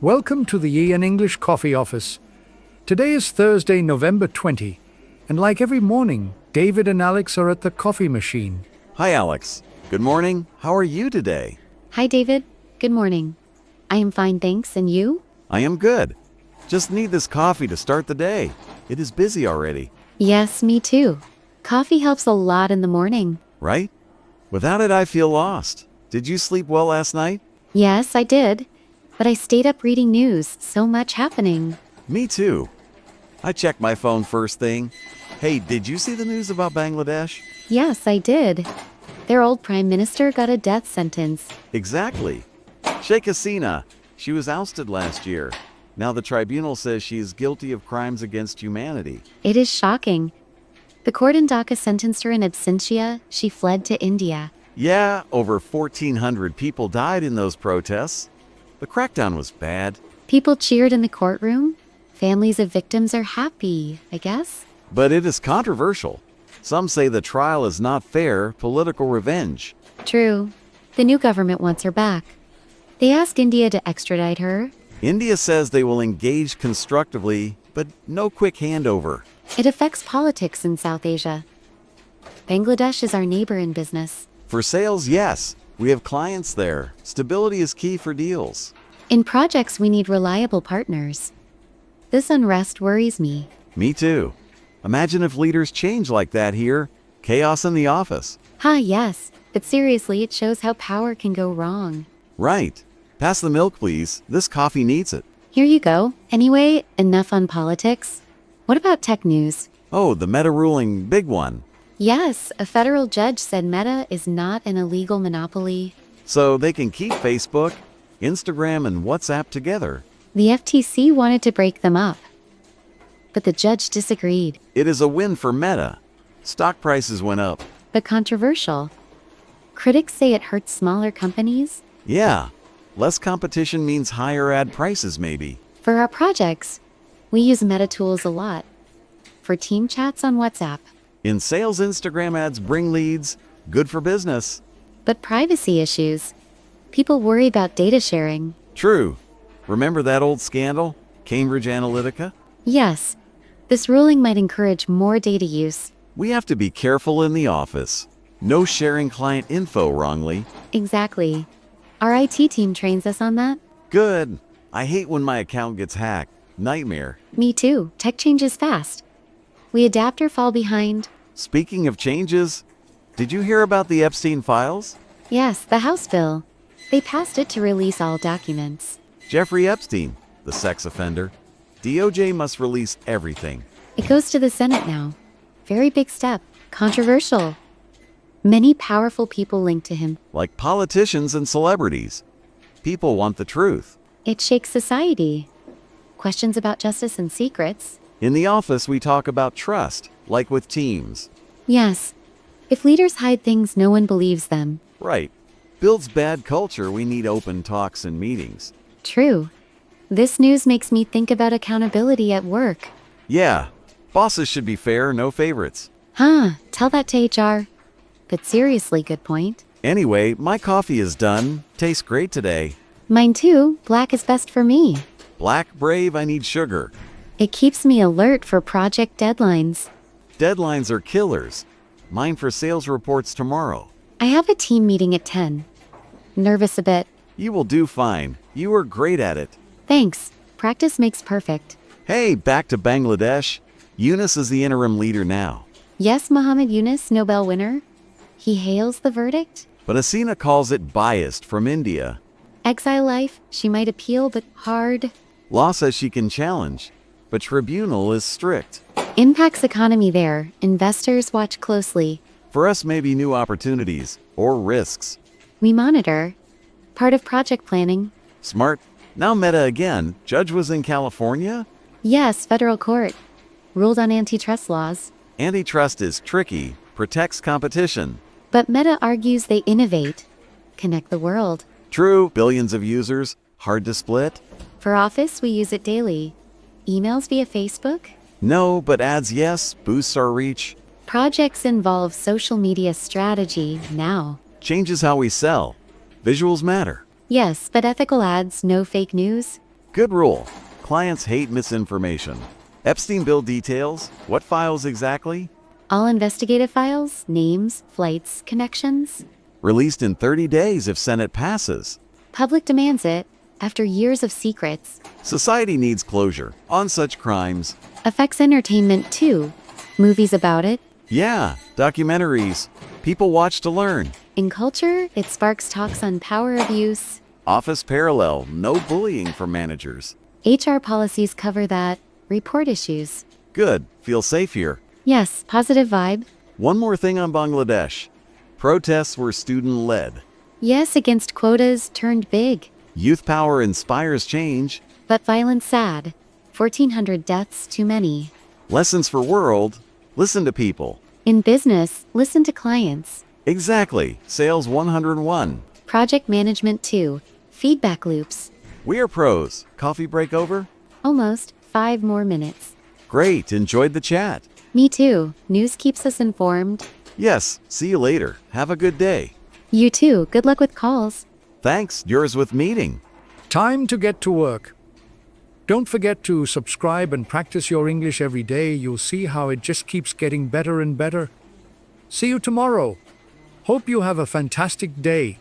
Welcome to the EN English Coffee Office. Today is Thursday, November 20, and like every morning, David and Alex are at the coffee machine. Hi, Alex. Good morning. How are you today? Hi, David. Good morning. I am fine, thanks. And you? I am good. Just need this coffee to start the day. It is busy already. Yes, me too. Coffee helps a lot in the morning. Right? Without it, I feel lost. Did you sleep well last night? Yes, I did. But I stayed up reading news. So much happening. Me too. I checked my phone first thing. Hey, did you see the news about Bangladesh? Yes, I did. Their old prime minister got a death sentence. Exactly. Sheikh Hasina. She was ousted last year. Now the tribunal says she is guilty of crimes against humanity. It is shocking. The court in Dhaka sentenced her in absentia. She fled to India. Yeah, over 1,400 people died in those protests. The crackdown was bad. People cheered in the courtroom. Families of victims are happy, I guess. But it is controversial. Some say the trial is not fair, political revenge. True. The new government wants her back. They asked India to extradite her. India says they will engage constructively, but no quick handover. It affects politics in South Asia. Bangladesh is our neighbor in business. For sales, yes. We have clients there. Stability is key for deals. In projects, we need reliable partners. This unrest worries me. Me too. Imagine if leaders change like that here. Chaos in the office. Yes. But seriously, it shows how power can go wrong. Right. Pass the milk, please. This coffee needs it. Here you go. Anyway, enough on politics. What about tech news? Oh, the Meta ruling, big one. Yes, a federal judge said Meta is not an illegal monopoly. So they can keep Facebook, Instagram, and WhatsApp together. The FTC wanted to break them up, but the judge disagreed. It is a win for Meta. Stock prices went up. But controversial. Critics say it hurts smaller companies. Yeah, less competition means higher ad prices maybe. For our projects, we use Meta tools a lot. For team chats on WhatsApp. In sales, Instagram ads bring leads. Good for business. But privacy issues. People worry about data sharing. True. Remember that old scandal? Cambridge Analytica? Yes. This ruling might encourage more data use. We have to be careful in the office. No sharing client info wrongly. Exactly. Our IT team trains us on that. Good. I hate when my account gets hacked. Nightmare. Me too. Tech changes fast. We adapt or fall behind. Speaking of changes, did you hear about the Epstein files? Yes, the House bill. They passed it to release all documents. Jeffrey Epstein, the sex offender. DOJ must release everything. It goes to the Senate now. Very big step. Controversial. Many powerful people linked to him. Like politicians and celebrities. People want the truth. It shakes society. Questions about justice and secrets. In the office, we talk about trust, like with teams. Yes. If leaders hide things, no one believes them. Right. Builds bad culture, we need open talks and meetings. True. This news makes me think about accountability at work. Yeah. Bosses should be fair, no favorites. Tell that to HR. But seriously, good point. Anyway, my coffee is done. Tastes great today. Mine too. Black is best for me. Black, brave, I need sugar. It keeps me alert for project deadlines. Deadlines are killers. Mine for sales reports tomorrow. I have a team meeting at 10. Nervous a bit. You will do fine. You are great at it. Thanks. Practice makes perfect. Hey, back to Bangladesh. Yunus is the interim leader now. Yes, Muhammad Yunus, Nobel winner. He hails the verdict. But Hasina calls it biased from India. Exile life, she might appeal, but hard. Law says she can challenge, but tribunal is strict. Impacts economy there. Investors watch closely. For us, maybe new opportunities or risks. We monitor. Part of project planning. Smart. Now Meta again. Judge was in California? Yes, federal court. Ruled on antitrust laws. Antitrust is tricky, protects competition. But Meta argues they innovate. Connect the world. True, billions of users, hard to split. For office, we use it daily. Emails via Facebook? No, but ads yes, boosts our reach. Projects involve social media strategy now. Changes how we sell. Visuals matter. Yes, but ethical ads, no fake news. Good rule. Clients hate misinformation. Epstein bill details? What files exactly? All investigative files, names, flights, connections. Released in 30 days if Senate passes. Public demands it, after years of secrets. Society needs closure on such crimes. Affects entertainment too. Movies about it. Yeah, documentaries. People watch to learn. In culture, it sparks talks on power abuse. Office parallel, no bullying from managers. HR policies cover that. Report issues. Good, feel safe here. Yes, positive vibe. One more thing on Bangladesh. Protests were student-led. Yes, against quotas turned big. Youth power inspires change. But violence sad. 1,400 deaths too many. Lessons for world. Listen to people. In business, listen to clients. Exactly. Sales 101. Project management too. Feedback loops. We are pros. Coffee break over? Almost 5 more minutes. Great. Enjoyed the chat. Me too. News keeps us informed. Yes. See you later. Have a good day. You too. Good luck with calls. Thanks. Yours with meeting. Time to get to work. Don't forget to subscribe and practice your English every day. You'll see how it just keeps getting better and better. See you tomorrow. Hope you have a fantastic day.